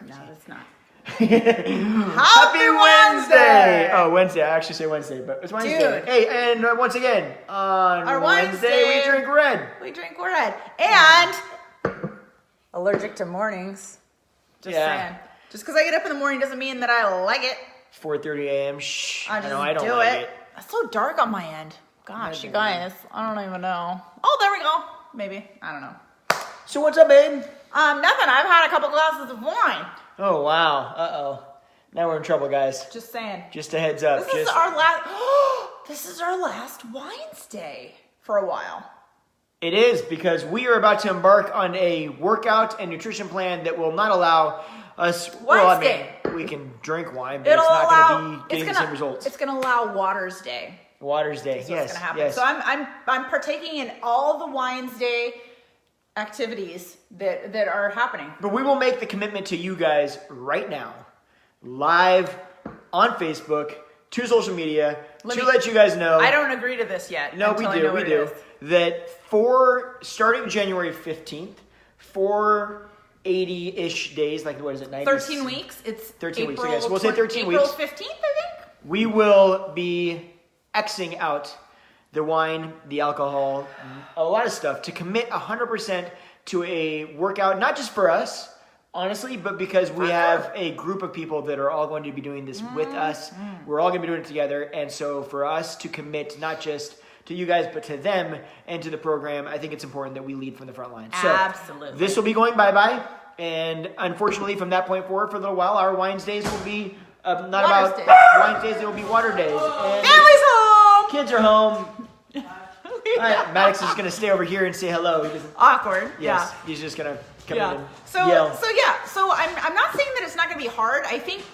No, that's not. Happy Wednesday! Oh, Wednesday. I actually say Wednesday, but it's Wednesday. Dude. Hey, and once again, on Our Wednesday, we drink red. We drink red. And allergic to mornings. Just saying. Just because I get up in the morning doesn't mean that I like it. 4:30 a.m. Shh. I know I don't like it. It's so dark on my end. Gosh, you guys. I don't even know. Oh, there we go. Maybe. I don't know. So what's up, babe? Nothing. I've had a couple glasses of wine. Oh, wow. Uh-oh. Now we're in trouble, guys. Just saying. Just a heads up. This is our last Winesday for a while. It is, because we are about to embark on a workout and nutrition plan that will not allow us... Wednesday. We can drink wine, but it's not going to be getting the same results. It's going to allow Waters Day. Waters Day, yes. What's going to happen. Yes. So I'm partaking in all the Winesday activities that are happening. But we will make the commitment to you guys right now, live on Facebook, to social media, let you guys know. I don't agree to this yet. No, we do. That starting January 15th, 480-ish days, like what is it, 13 weeks. It's 13 April, weeks, I guess. We'll say 13 weeks. April 15th, I think. We will be Xing out the wine, the alcohol, a lot of stuff to commit 100% to a workout, not just for us, honestly, but because we have a group of people that are all going to be doing this with us. We're all going to be doing it together. And so for us to commit not just to you guys, but to them and to the program, I think it's important that we lead from the front line. So absolutely. This will be going bye-bye. And unfortunately, from that point forward, for a little while, our Wednesdays will be Wednesdays, they will be water days. And Family's home! Kids are home. All right, Maddox is going to stay over here and say hello. He doesn't. Awkward. Yes, he's just going to come in and So yell. So I'm not saying that it's not going to be hard. I think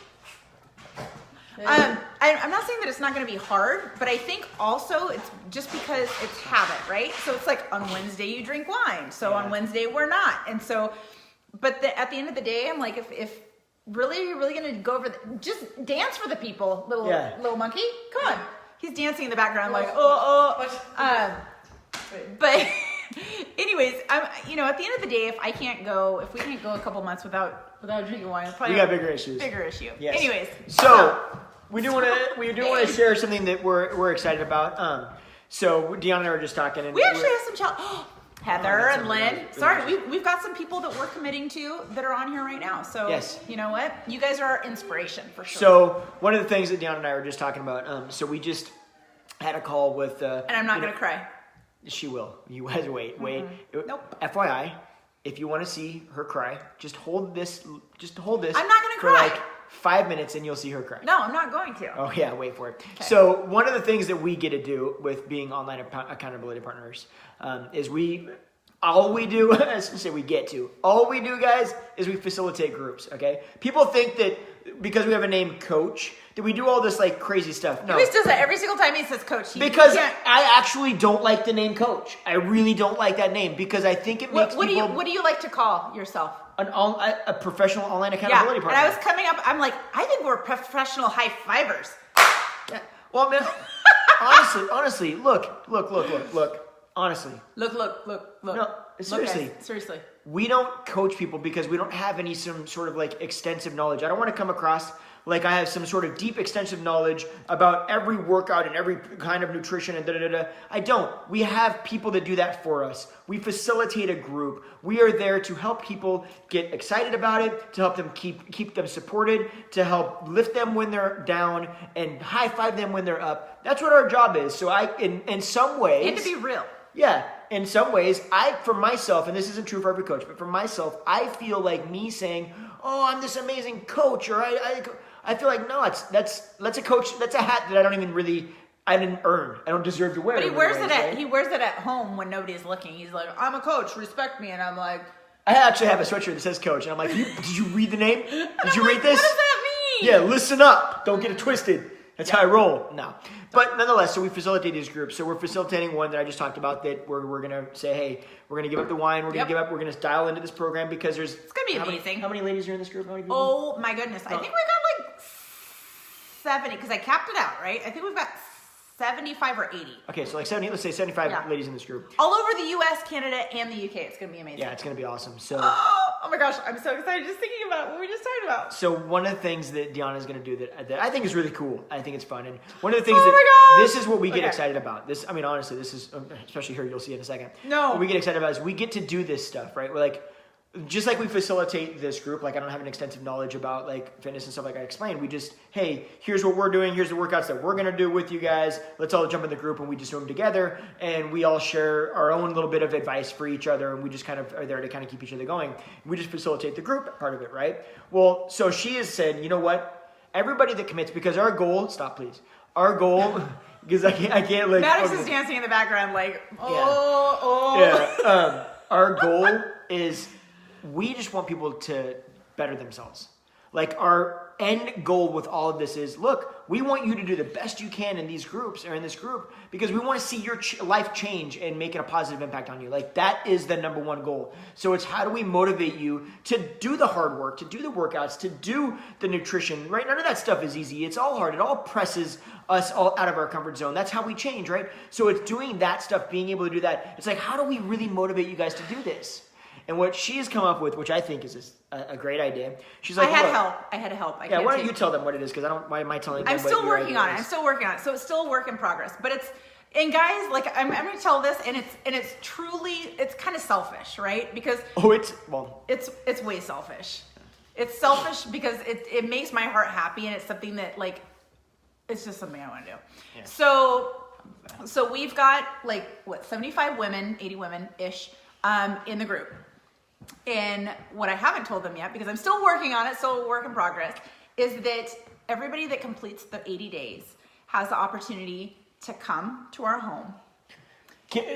I'm not saying that it's not going to be hard, but I think also it's just because it's habit, right? So it's like on Wednesday you drink wine, so on Wednesday we're not, and so. But at the end of the day, I'm like, if really you're really going to go over, just dance for the people, little monkey. Come on. He's dancing in the background like, but anyways, at the end of the day, if we can't go a couple months without drinking wine, it's probably we got bigger issues. Yes. Anyways, so we do want to share something that we're excited about. So Deanna and I were just talking, and we actually have some Heather and Lynn. Sorry, we've got some people that we're committing to that are on here right now. So you know what? You guys are our inspiration for sure. So one of the things that Deanna and I were just talking about, so we just had a call with... and I'm not going to cry. She will. You guys wait. Nope. FYI, if you want to see her cry, just hold this. I'm not going to cry. For like 5 minutes and you'll see her cry. No, I'm not going to. Oh yeah, wait for it. Okay. So one of the things that we get to do with being online accountability partners is all we do, guys, is we facilitate groups, okay? People think that because we have a name Coach, that we do all this like crazy stuff. No. He does that every single time he says Coach. Because I actually don't like the name Coach. I really don't like that name because I think it makes people... What do you like to call yourself? A professional online accountability partner. And I was coming up, I'm like, I think we're professional high-fivers. Yeah. Well, man, honestly, look. Honestly. Look. No, seriously. Look, seriously. We don't coach people because we don't have some sort of like extensive knowledge. I don't want to come across like I have some sort of deep extensive knowledge about every workout and every kind of nutrition and da-da-da-da. I don't. We have people that do that for us. We facilitate a group. We are there to help people get excited about it, to help them keep them supported, to help lift them when they're down and high five them when they're up. That's what our job is. So in some ways... And to be real. Yeah, in some ways, for myself, and this isn't true for every coach, but for myself, I feel like me saying, "Oh, I'm this amazing coach," or I feel like no, that's a coach, that's a hat that I didn't earn. I don't deserve to wear. But he wears it at home when nobody's looking. He's like, "I'm a coach, respect me," and I'm like, I actually have a sweatshirt that says Coach, and I'm like, did you read the name? Did you read this? What does that mean? Yeah, listen up. Don't get it twisted. That's how I roll. No. But nonetheless, so we facilitate these groups. So we're facilitating one that I just talked about that we're going to say, hey, we're going to give up the wine. We're going to we're going to dial into this program because it's going to be amazing. How many ladies are in this group? How many people? Oh my goodness. I think we got like 70 because I capped it out, right? I think we've got 75 or 80. Okay, so like 70, let's say 75 ladies in this group. All over the US, Canada, and the UK. It's going to be amazing. Yeah, it's going to be awesome. So Oh my gosh, I'm so excited just thinking about what we just talked about. So one of the things that Deanna's going to do that I think is really cool. I think it's fun. And one of the things this is what we get excited about. This, I mean, honestly, this is, especially here, you'll see in a second. No. What we get excited about is we get to do this stuff, right? We're like, just like we facilitate this group, like I don't have an extensive knowledge about like fitness and stuff like I explained. We just, hey, here's what we're doing. Here's the workouts that we're going to do with you guys. Let's all jump in the group and we just do them together. And we all share our own little bit of advice for each other. And we just kind of are there to kind of keep each other going. We just facilitate the group part of it, right? Well, so she has said, you know what? Everybody that commits, because our goal, stop please. Our goal, because I can't like. Maddox is dancing in the background like, Yeah, our goal is, we just want people to better themselves. Like our end goal with all of this is, look, we want you to do the best you can in these groups or in this group because we want to see your life change and make it a positive impact on you. Like that is the number one goal. So it's how do we motivate you to do the hard work, to do the workouts, to do the nutrition, right? None of that stuff is easy. It's all hard. It all presses us all out of our comfort zone. That's how we change, right? So it's doing that stuff, being able to do that. It's like, how do we really motivate you guys to do this? And what she has come up with, which I think is a great idea, she's like, I had help. Why don't you tell them what it is? Because why am I telling them? I'm still working on it. So it's still a work in progress. But and guys, like I'm going to tell this, and it's truly, it's kind of selfish, right? Because it's way selfish. It's selfish because it makes my heart happy, and it's something that like, it's just something I want to do. Yeah. So we've got like 75 women, 80 women ish, in the group. And what I haven't told them yet, because I'm still working on it, still a work in progress, is that everybody that completes the 80 days has the opportunity to come to our home.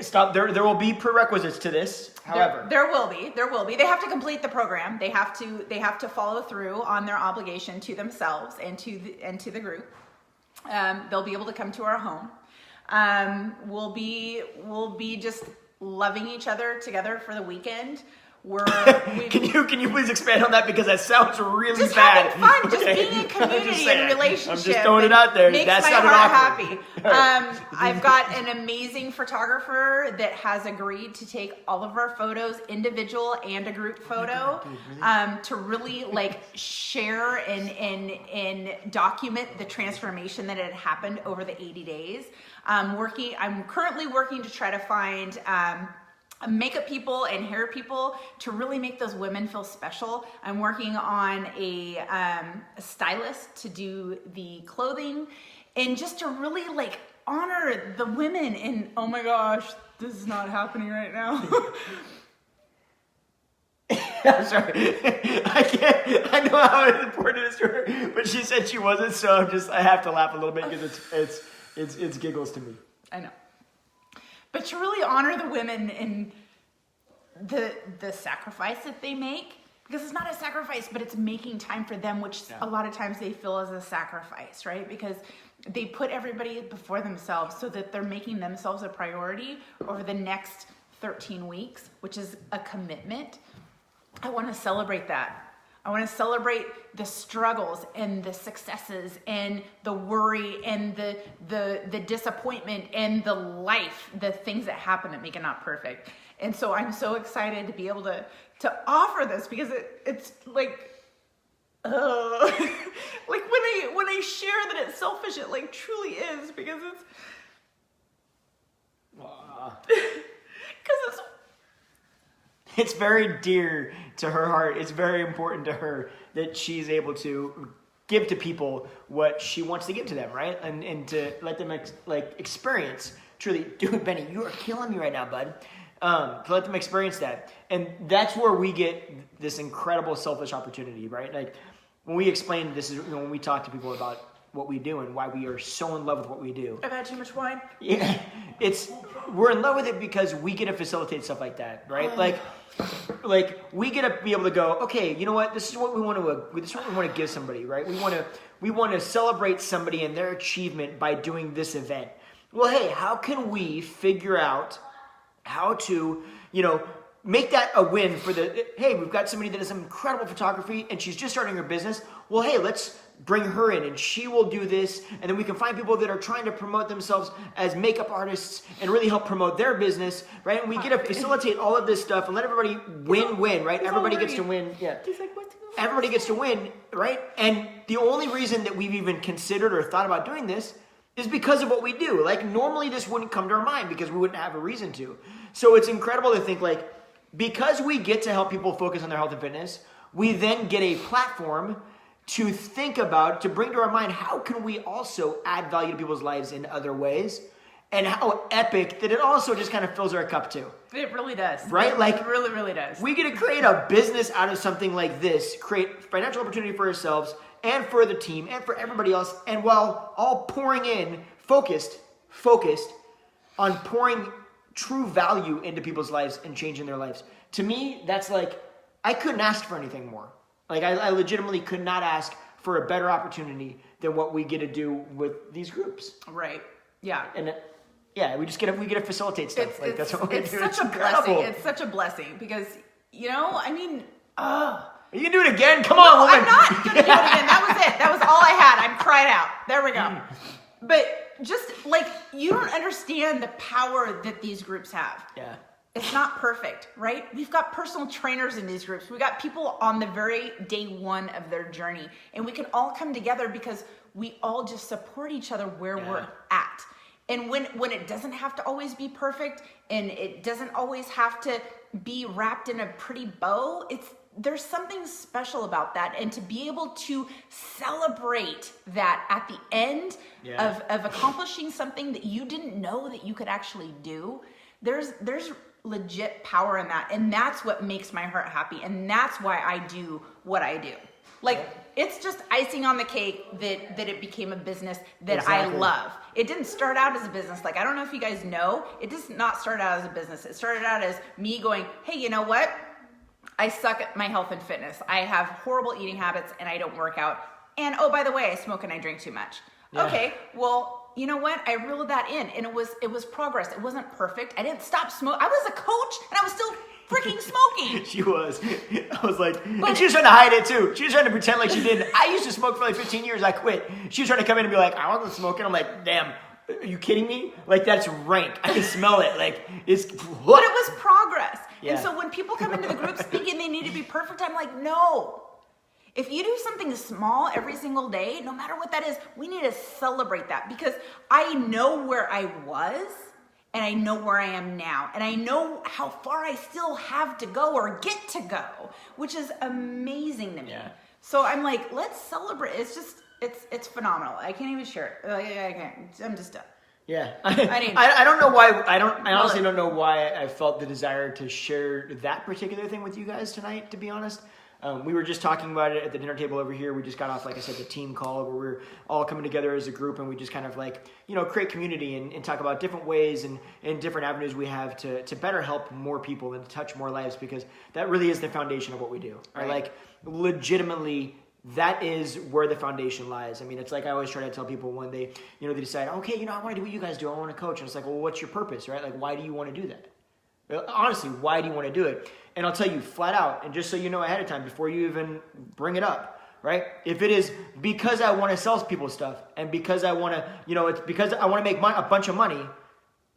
Stop. There will be prerequisites to this. However, there will be. They have to complete the program. They have to follow through on their obligation to themselves and to the group. They'll be able to come to our home. We'll be just loving each other together for the weekend. Can you please expand on that, because that sounds really just bad. Having fun, just being in community and relationship. I'm just throwing it out there. Makes That's my not heart an happy. I've got an amazing photographer that has agreed to take all of our photos, individual and a group photo, to really like share and document the transformation that had happened over the 80 days. I'm currently working to try to find makeup people and hair people to really make those women feel special. I'm working on a stylist to do the clothing and just to really like honor the women. And oh my gosh, this is not happening right now. I'm sorry. I know how important it is to her, but she said she wasn't, so I have to laugh a little bit because it's giggles to me. I know. But to really honor the women and the sacrifice that they make, because it's not a sacrifice, but it's making time for them, which a lot of times they feel as a sacrifice, right? Because they put everybody before themselves so that they're making themselves a priority over the next 13 weeks, which is a commitment. I want to celebrate that. I want to celebrate the struggles and the successes and the worry and the disappointment and the life, the things that happen that make it not perfect. And so I'm so excited to be able to offer this, because it's like, like when I share that it's selfish, it like truly is, because it's very dear to her heart. It's very important to her that she's able to give to people what she wants to give to them, right? And to let them experience truly. Dude, Benny, you are killing me right now, bud. To let them experience that. And that's where we get this incredible selfish opportunity, right? Like when we explain this, is when we talk to people about what we do and why we are so in love with what we do. I've had too much wine. Yeah, we're in love with it because we get to facilitate stuff like that, right? Like we get to be able to go, okay, you know what? This is what we want to give somebody, right? We want to celebrate somebody and their achievement by doing this event. Well, hey, how can we figure out how to, make that a win for hey, we've got somebody that does some incredible photography and she's just starting her business. Well, hey, let's bring her in and she will do this. And then we can find people that are trying to promote themselves as makeup artists and really help promote their business, right? And we get to facilitate all of this stuff and let everybody win, right? Everybody gets to win. Yeah. Everybody gets to win, right? And the only reason that we've even considered or thought about doing this is because of what we do. Like, normally this wouldn't come to our mind because we wouldn't have a reason to. So it's incredible to think, like, because we get to help people focus on their health and fitness, we then get a platform to think about, to bring to our mind, how can we also add value to people's lives in other ways? And how epic that it also just kind of fills our cup too. It really does. Right? It really, really does. We get to create a business out of something like this, create financial opportunity for ourselves and for the team and for everybody else, and while all pouring in, focused on pouring true value into people's lives and changing their lives. To me, that's like, I couldn't ask for anything more. Like, I legitimately could not ask for a better opportunity than what we get to do with these groups. Right. Yeah. And we get to facilitate stuff. That's what we do. It's such a blessing. It's such a blessing because, you can do it again. Come on, woman. I'm not going to do it again. That was it. That was all I had. I'm cried out. There we go. But just like, you don't understand the power that these groups have. Yeah. It's not perfect, right? We've got personal trainers in these groups. We've got people on the very day one of their journey. And we can all come together because we all just support each other where we're at. And when it doesn't have to always be perfect and it doesn't always have to be wrapped in a pretty bow, there's something special about that. And to be able to celebrate that at the end of accomplishing something that you didn't know that you could actually do, there's legit power in that. And that's what makes my heart happy. And that's why I do what I do. Like, it's just icing on the cake that it became a business that I love. It didn't start out as a business. Like, I don't know if you guys know, it does not start out as a business. It started out as me going, hey, you know what? I suck at my health and fitness. I have horrible eating habits and I don't work out. And oh, by the way, I smoke and I drink too much. Yeah. Okay, well, you know what? I reeled that in and it was progress. It wasn't perfect. I didn't stop smoking. I was a coach and I was still freaking smoking. She was. I was like, and she was trying to hide it too. She was trying to pretend like she didn't. I used to smoke for like 15 years. I quit. She was trying to come in and be like, I wasn't smoking. I'm like, damn, are you kidding me? Like, that's rank. I can smell it. Like, it's. But it was progress. Yeah. And so when people come into the groups thinking they need to be perfect, I'm like, no. If you do something small every single day, no matter what that is, we need to celebrate that because I know where I was. And I know where I am now. And I know how far I still have to go or get to go, which is amazing to me. Yeah. So I'm like, let's celebrate. It's phenomenal. I can't even share it. I can't. I'm just done. Yeah. I don't know why. I honestly don't know why I felt the desire to share that particular thing with you guys tonight, to be honest. We were just talking about it at the dinner table over here. We just got off, like I said, the team call where we're all coming together as a group and we just kind of like, create community and talk about different ways and different avenues we have to better help more people and to touch more lives because that really is the foundation of what we do. Right? Like, legitimately, that is where the foundation lies. I mean, it's like I always try to tell people when they, they decide, okay, I want to do what you guys do. I want to coach. And it's like, well, what's your purpose, right? Like, why do you want to do that? Honestly, why do you want to do it? And I'll tell you flat out, and just so you know ahead of time, before you even bring it up, right? If it is because I want to sell people stuff, and because I want to, it's because I want to make a bunch of money,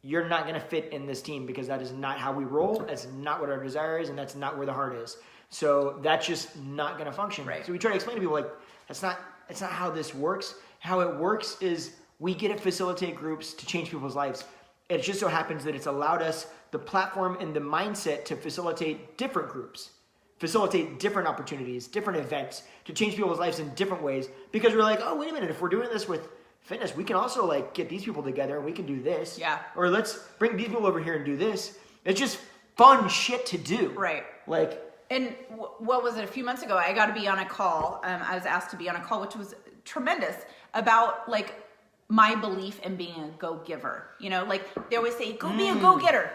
you're not going to fit in this team because that is not how we roll. That's not what our desire is, and that's not where the heart is. So that's just not going to function. Right. So we try to explain to people, like, that's not how this works. How it works is we get to facilitate groups to change people's lives. It just so happens that it's allowed us the platform and the mindset to facilitate different groups, facilitate different opportunities, different events, to change people's lives in different ways. Because we're like, oh, wait a minute, if we're doing this with fitness, we can also like get these people together and we can do this. Yeah. Or let's bring these people over here and do this. It's just fun shit to do. Right. Like. And what was it? A few months ago, I got to be on a call. I was asked to be on a call, which was tremendous, about like my belief in being a go-giver. Like they always say, go be a go-getter,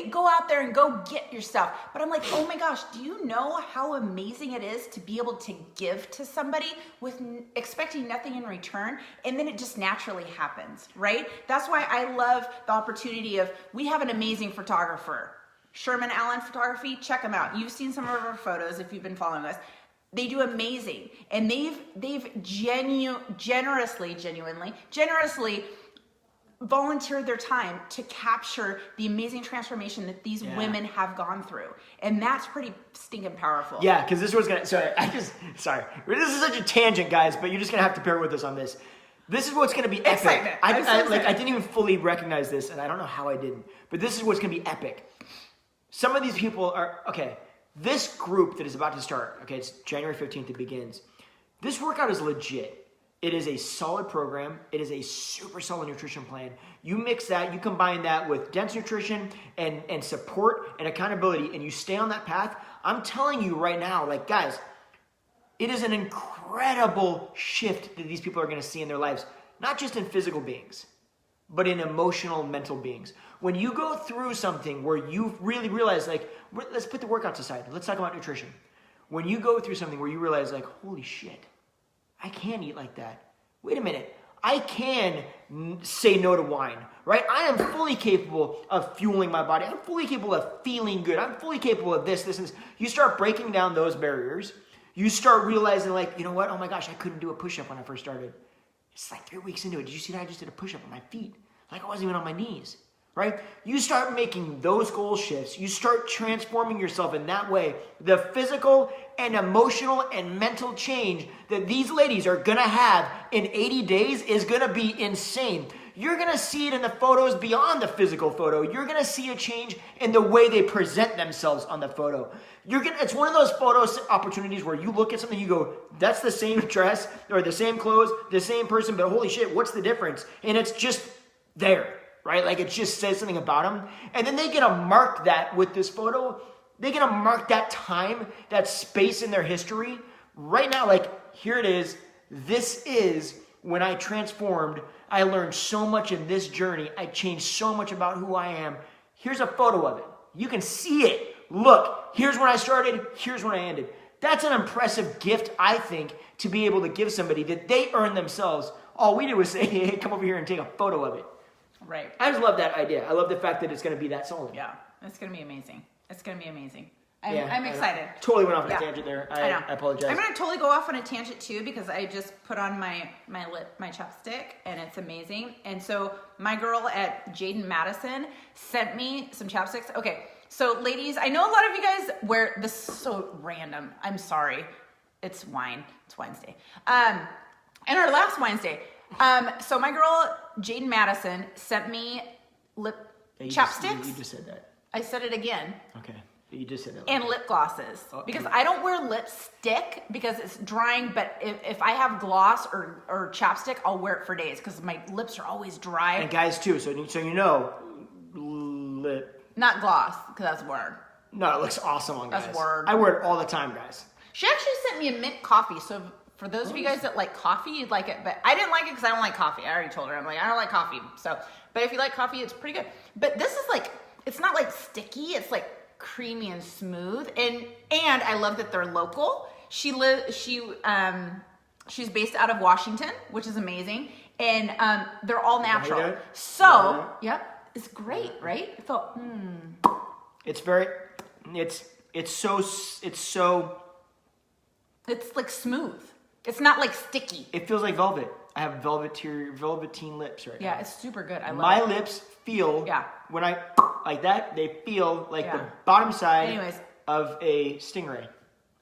go out there and go get your stuff. But I'm like, oh my gosh, do you know how amazing it is to be able to give to somebody with expecting nothing in return? And then it just naturally happens, right? That's why I love the opportunity of, we have an amazing photographer. Sherman Allen Photography, check them out. You've seen some of our photos if you've been following us. They do amazing, and they've generously volunteered their time to capture the amazing transformation that these women have gone through, and that's pretty stinking powerful. Yeah, because this was gonna. Sorry, this is such a tangent, guys, but you're just gonna have to bear with us on this. This is what's gonna be epic. Excitement. I didn't even fully recognize this, and I don't know how I didn't, but this is what's gonna be epic. Some of these people are okay. This group that is about to start, okay, it's January 15th, it begins. This workout is legit. It is a solid program. It is a super solid nutrition plan. You mix that, you combine that with dense nutrition and support and accountability, and you stay on that path. I'm telling you right now, like, guys, it is an incredible shift that these people are going to see in their lives, not just in physical beings, but in emotional, mental beings. When you go through something where you really realize, like, let's put the workouts aside. Let's talk about nutrition. When you go through something where you realize, like, holy shit, I can eat like that. Wait a minute. I can say no to wine, right? I am fully capable of fueling my body. I'm fully capable of feeling good. I'm fully capable of this, and this. You start breaking down those barriers. You start realizing, like, you know what? Oh my gosh, I couldn't do a push-up when I first started. It's like 3 weeks into it. Did you see that? I just did a push-up on my feet. Like I wasn't even on my knees, right? You start making those goal shifts. You start transforming yourself in that way. The physical and emotional and mental change that these ladies are going to have in 80 days is going to be insane. You're going to see it in the photos beyond the physical photo. You're going to see a change in the way they present themselves on the photo. It's one of those photo opportunities where you look at something, you go, that's the same dress or the same clothes, the same person, but holy shit, what's the difference? And it's just there, right? Like it just says something about them. And then they get to mark that with this photo. They get to mark that time, that space in their history. Right now, like, here it is. This is when I transformed. I learned so much in this journey. I changed so much about who I am. Here's a photo of it. You can see it. Look, here's when I started. Here's when I ended. That's an impressive gift, I think, to be able to give somebody that they earned themselves. All we did was say, hey, come over here and take a photo of it. Right. I just love that idea. I love the fact that it's going to be that solid. Yeah, it's going to be amazing. It's going to be amazing. I'm excited. Totally went off on a tangent there. I apologize. I'm going to totally go off on a tangent too because I just put on my chapstick and it's amazing. And so my girl at Jaden Madison sent me some chapsticks. Okay, so ladies, I know a lot of you guys wear this is so random. I'm sorry. It's wine. It's Wednesday. And our last Wednesday. So my girl Jaden Madison sent me chapsticks. You just said that. I said it again. Okay. You just said that. And lip glosses. Because I don't wear lipstick because it's drying, but if I have gloss or chapstick, I'll wear it for days because my lips are always dry. And guys too, so you know, lip. Not gloss, because that's word. No, it looks awesome on guys. That's word. I wear it all the time, guys. She actually sent me a mint coffee, so for those of you guys that like coffee, you'd like it. But I didn't like it because I don't like coffee. I already told her. I'm like, I don't like coffee. So, but if you like coffee, it's pretty good. But this is like, it's not like sticky. It's like creamy and smooth, and I love that they're local. She's based out of Washington, which is amazing, and they're all natural. So, yep, it's great, right? I thought, It's like smooth. It's not like sticky. It feels like velvet. I have velveteen lips right now. Yeah, it's super good. I love my it. lips feel when I like that. They feel like the bottom side of a stingray.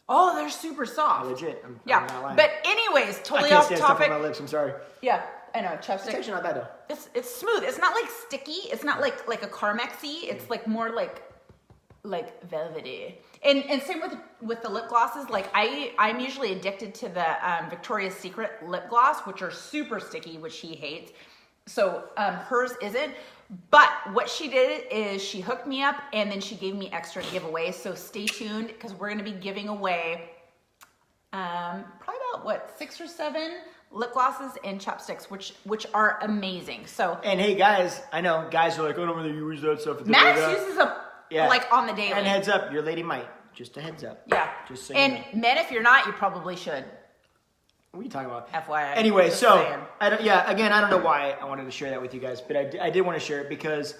Oh, they're super soft. Legit. I'm not lying. But anyways, totally I can't off stand topic. stuff on my lips. I'm sorry. Yeah, I know. Chapstick. It's actually not bad though. It's smooth. It's not like sticky. It's not like a Carmexy. It's like more like velvety. And same with the lip glosses. Like I'm usually addicted to the Victoria's Secret lip gloss, which are super sticky, which she hates. So hers isn't. But what she did is she hooked me up and then she gave me extra to give away. So stay tuned because we're going to be giving away probably about 6 or 7 lip glosses and chapsticks, which are amazing. So and hey guys, I know guys are like, I don't really use that stuff. Max uses them like on the daily. And heads up, your lady might. Just a heads up. Yeah. Just so and you know. Men, if you're not, you probably should. What are you talking about? FYI. Anyway, so saying. again, I don't know why I wanted to share that with you guys, but I did want to share it because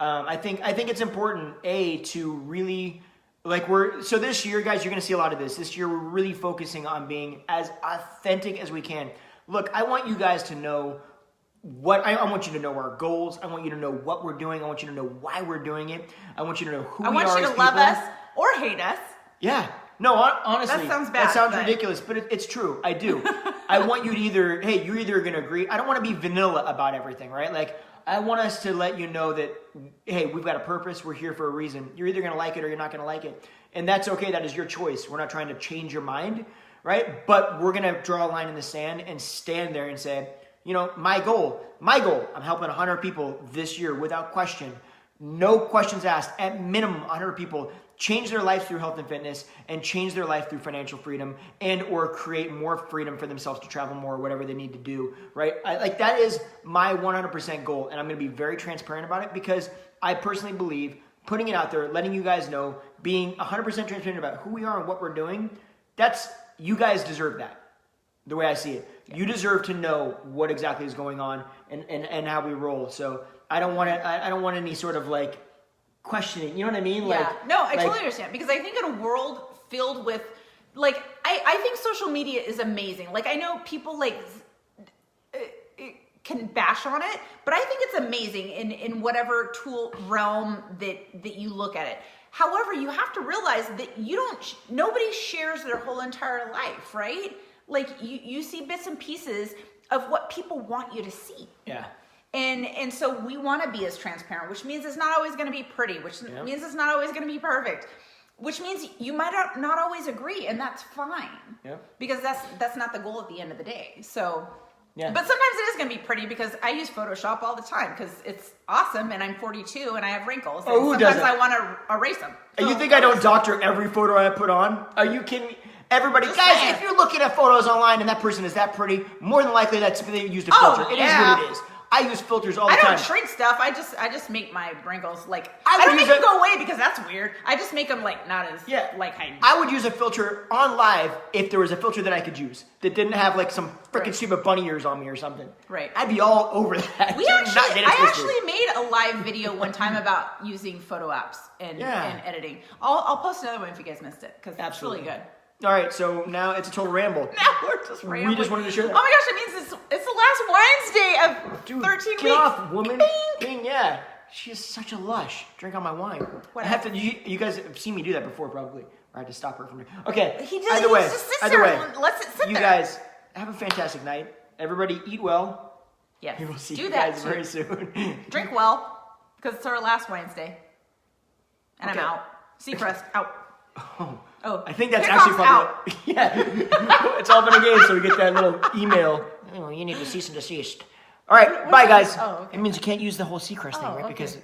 I think it's important, to really, so this year, guys, you're going to see a lot of this. This year, we're really focusing on being as authentic as we can. Look, I want you guys to know I want you to know our goals. I want you to know what we're doing. I want you to know why we're doing it. I want you to know who we are as people. I want you to love us or hate us. Yeah. No, honestly. That sounds bad. That sounds ridiculous, but it's true. I do. I want you to you're either going to agree. I don't want to be vanilla about everything, right? Like, I want us to let you know that, hey, we've got a purpose. We're here for a reason. You're either going to like it or you're not going to like it. And that's okay. That is your choice. We're not trying to change your mind, right? But we're going to draw a line in the sand and stand there and say, my goal, I'm helping 100 people this year without question. No questions asked. At minimum, 100 people change their life through health and fitness and change their life through financial freedom and or create more freedom for themselves to travel more, whatever they need to do, right? That is my 100% goal, and I'm going to be very transparent about it because I personally believe putting it out there, letting you guys know, being 100% transparent about who we are and what we're doing, you guys deserve that, the way I see it. Yeah. You deserve to know what exactly is going on and how we roll. So I don't want any sort of questioning, you know what I mean? Yeah. No, I totally understand, because I think in a world filled with I think social media is amazing. I know people can bash on it, but I think it's amazing in whatever tool realm that you look at it. However, you have to realize that nobody shares their whole entire life, right? You see bits and pieces of what people want you to see. Yeah. And so we want to be as transparent, which means it's not always going to be pretty, which means it's not always going to be perfect, which means you might not always agree, and that's fine. Yeah. Because that's not the goal at the end of the day. So, yeah. But sometimes it is going to be pretty because I use Photoshop all the time because it's awesome, and I'm 42 and I have wrinkles. And who doesn't? I want to erase them. And you think I don't doctor every photo I put on? Are you kidding me? Everybody, guys, if you're looking at photos online and that person is that pretty, more than likely they used a filter. It is what it is. I use filters all the time. I don't shrink stuff. I just make my wrinkles I don't make them go away because that's weird. I just make them not as heightened. I would use a filter on live if there was a filter that I could use that didn't have some freaking stupid bunny ears on me or something. Right. I'd be all over that. I actually made a live video one time about using photo apps and editing. I'll post another one if you guys missed it because it's really good. All right, so now it's a total ramble. Now we're just rambling. We just wanted to share that. Oh my gosh, it means it's the last Winesday of 13 weeks. Get off, woman. Bing, yeah. She is such a lush. Drink on my wine. What I have to. You guys have seen me do that before, probably. I had to stop her from doing. Okay. Either way, let's sit there. You guys have a fantastic night. Everybody, eat well. Yes. We will see you guys very soon. Drink well, because it's our last Wednesday, and I'm out. Seacrest out. Oh, I think that's actually probably it's all been a game, so we get that little email. Oh, you need to cease and desist. All right, bye guys. Oh, okay. It means you can't use the whole Seacrest thing, right? Okay. Because